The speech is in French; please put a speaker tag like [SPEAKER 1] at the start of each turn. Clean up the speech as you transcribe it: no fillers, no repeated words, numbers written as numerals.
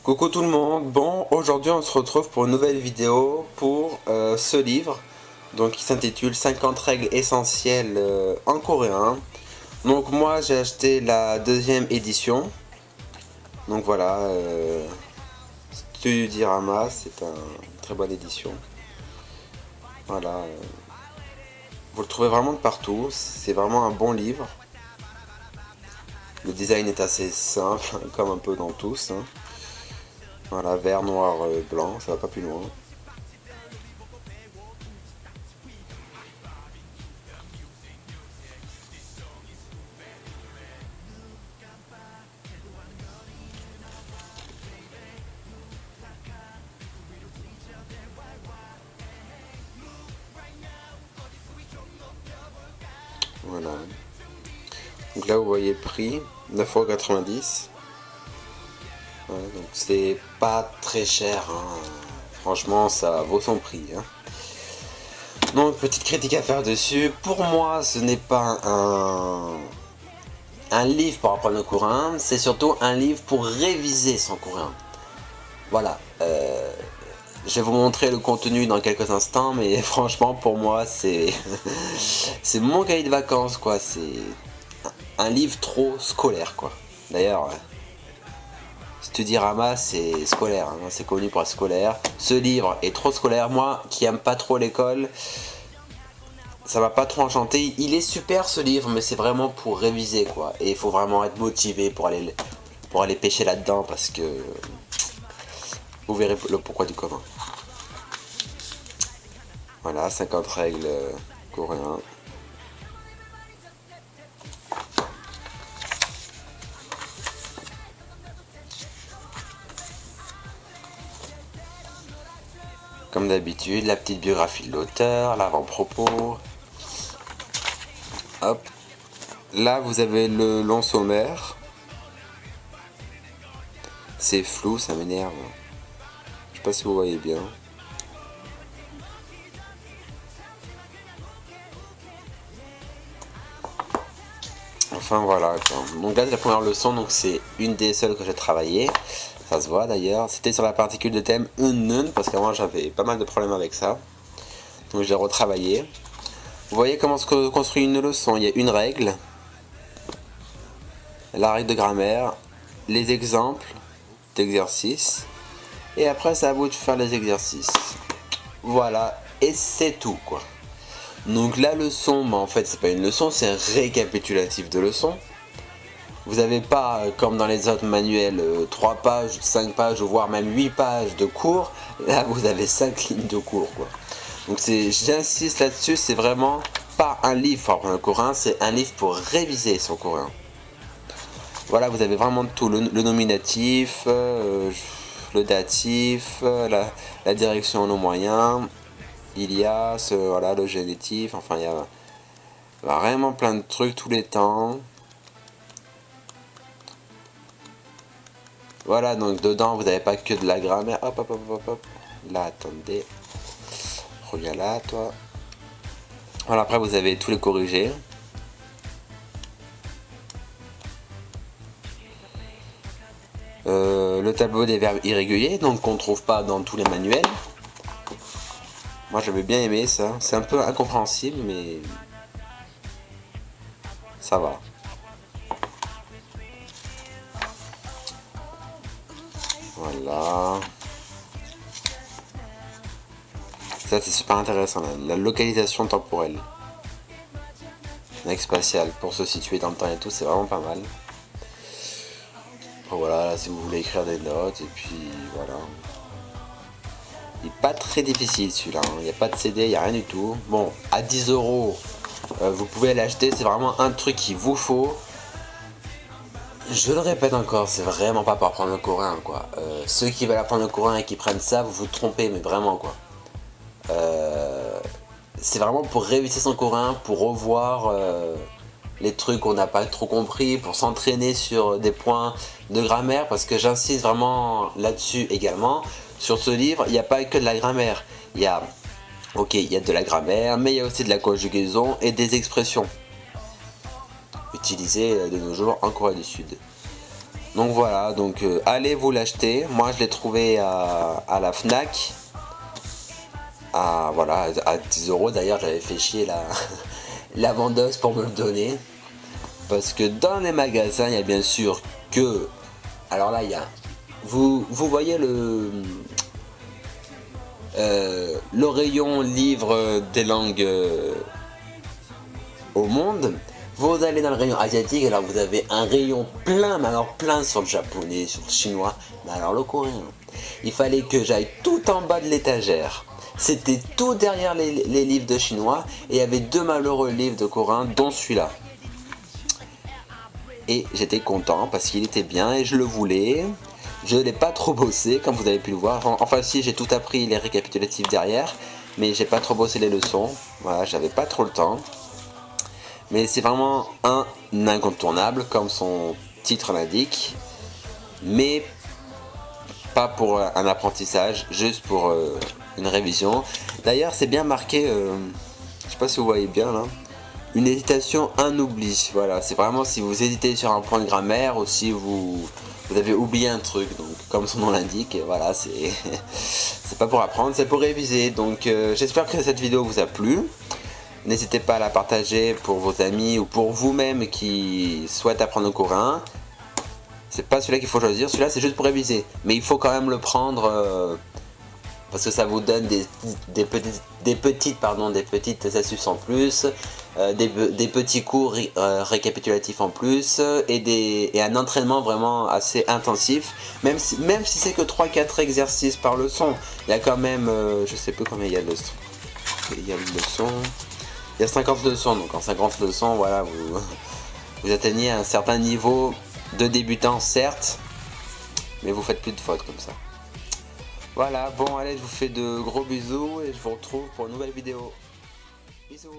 [SPEAKER 1] Coucou tout le monde, bon aujourd'hui on se retrouve pour une nouvelle vidéo pour ce livre donc qui s'intitule 50 règles essentielles en coréen. Donc moi j'ai acheté la deuxième édition, donc voilà, Studirama, c'est une très bonne édition. Voilà, vous le trouvez vraiment de partout, c'est vraiment un bon livre. Le design est assez simple, comme un peu dans tous, hein. Voilà, vert, noir, blanc, ça va pas plus loin. Voilà. Donc là vous voyez le prix, 9,90 €. Ouais, donc c'est pas très cher, hein. Franchement ça vaut son prix, hein. Donc petite critique à faire dessus, pour moi ce n'est pas un livre pour apprendre le coréen, c'est surtout un livre pour réviser son coréen. Voilà, je vais vous montrer le contenu dans quelques instants, mais franchement pour moi c'est c'est mon cahier de vacances quoi, c'est un livre trop scolaire quoi. D'ailleurs, Studirama c'est scolaire, hein, c'est connu pour être scolaire. Ce livre est trop scolaire, moi qui aime pas trop l'école, ça m'a pas trop enchanté. Il est super ce livre, mais c'est vraiment pour réviser quoi. Et il faut vraiment être motivé pour aller pêcher là-dedans parce que vous verrez le pourquoi du comment. Voilà, 50 règles coréens. Comme d'habitude, la petite biographie de l'auteur, l'avant-propos. Hop. Là, vous avez le long sommaire. C'est flou, ça m'énerve. Je sais pas si vous voyez bien. Enfin voilà quoi. Donc là c'est la première leçon, donc c'est une des seules que j'ai travaillé. Ça se voit d'ailleurs. C'était sur la particule de thème unnun, parce qu'avant j'avais pas mal de problèmes avec ça. Donc je l'ai retravaillé. Vous voyez comment se construit une leçon. Il y a une règle, la règle de grammaire, les exemples d'exercices, et après c'est à vous de faire les exercices. Voilà, et c'est tout quoi. Donc la leçon, en fait c'est pas une leçon, c'est un récapitulatif de leçon. Vous n'avez pas, comme dans les autres manuels, 3 pages, 5 pages, voire même 8 pages de cours. Là, vous avez 5 lignes de cours, quoi. Donc j'insiste là-dessus, c'est vraiment pas un livre pour apprendre le coréen, c'est un livre pour réviser son coréen. Voilà, vous avez vraiment tout, le nominatif, le datif, la direction, le moyen, Ilias, voilà, le génitif, enfin il y a vraiment plein de trucs tous les temps. Voilà, donc dedans vous n'avez pas que de la grammaire. Hop, hop, hop, hop, hop. Là, attendez. Reviens là, toi. Voilà, après vous avez tous les corrigés. Le tableau des verbes irréguliers, donc qu'on ne trouve pas dans tous les manuels. Moi j'avais bien aimé ça. C'est un peu incompréhensible, mais ça va. Voilà. Ça c'est super intéressant, la localisation temporelle. Axe spatial pour se situer dans le temps et tout, c'est vraiment pas mal. Bon, voilà, là, si vous voulez écrire des notes, et puis voilà. Il n'est pas très difficile celui-là, hein. Il n'y a pas de CD, il n'y a rien du tout. Bon, à 10 €, vous pouvez l'acheter, c'est vraiment un truc qu'il vous faut. Je le répète encore, c'est vraiment pas pour apprendre le coréen quoi. Ceux qui veulent apprendre le coréen et qui prennent ça, vous vous trompez, mais vraiment quoi. C'est vraiment pour réviser son coréen, pour revoir les trucs qu'on n'a pas trop compris, pour s'entraîner sur des points de grammaire, parce que j'insiste vraiment là-dessus également. Sur ce livre, il n'y a pas que de la grammaire. Il y a de la grammaire, mais il y a aussi de la conjugaison et des expressions utilisées de nos jours en Corée du Sud. Donc voilà, donc allez vous l'acheter. Moi je l'ai trouvé à la Fnac. Voilà, à 10 euros. D'ailleurs j'avais fait chier la vendeuse pour me le donner. Parce que dans les magasins, il y a bien sûr que... Alors là, il y a... Vous voyez le rayon livre des langues au monde. Vous allez dans le rayon asiatique, alors vous avez un rayon plein, mais alors plein sur le japonais, sur le chinois, mais alors le coréen. Il fallait que j'aille tout en bas de l'étagère. C'était tout derrière les livres de chinois, et il y avait 2 malheureux livres de coréen, dont celui-là. Et j'étais content parce qu'il était bien et je le voulais. Je n'ai pas trop bossé, comme vous avez pu le voir. Enfin si, j'ai tout appris les récapitulatifs derrière, mais j'ai pas trop bossé les leçons. Voilà, j'avais pas trop le temps. Mais c'est vraiment un incontournable, comme son titre l'indique. Mais pas pour un apprentissage, juste pour une révision. D'ailleurs, c'est bien marqué, je sais pas si vous voyez bien là. Une hésitation, un oubli. Voilà, c'est vraiment si vous hésitez sur un point de grammaire ou si vous avez oublié un truc. Donc, comme son nom l'indique, voilà, c'est pas pour apprendre, c'est pour réviser. Donc, j'espère que cette vidéo vous a plu. N'hésitez pas à la partager pour vos amis ou pour vous-même qui souhaitent apprendre le coréen. C'est pas celui-là qu'il faut choisir, celui-là c'est juste pour réviser. Mais il faut quand même le prendre parce que ça vous donne des petites astuces en plus, des petits cours récapitulatifs en plus et un entraînement vraiment assez intensif. Même si c'est que 3-4 exercices par leçon, il y a quand même, je sais plus combien il y a de leçons. Il y a 50 leçons, donc en 50 leçons, voilà, vous atteignez un certain niveau de débutant, certes, mais vous faites plus de fautes comme ça. Voilà, bon allez, je vous fais de gros bisous et je vous retrouve pour une nouvelle vidéo. Bisous.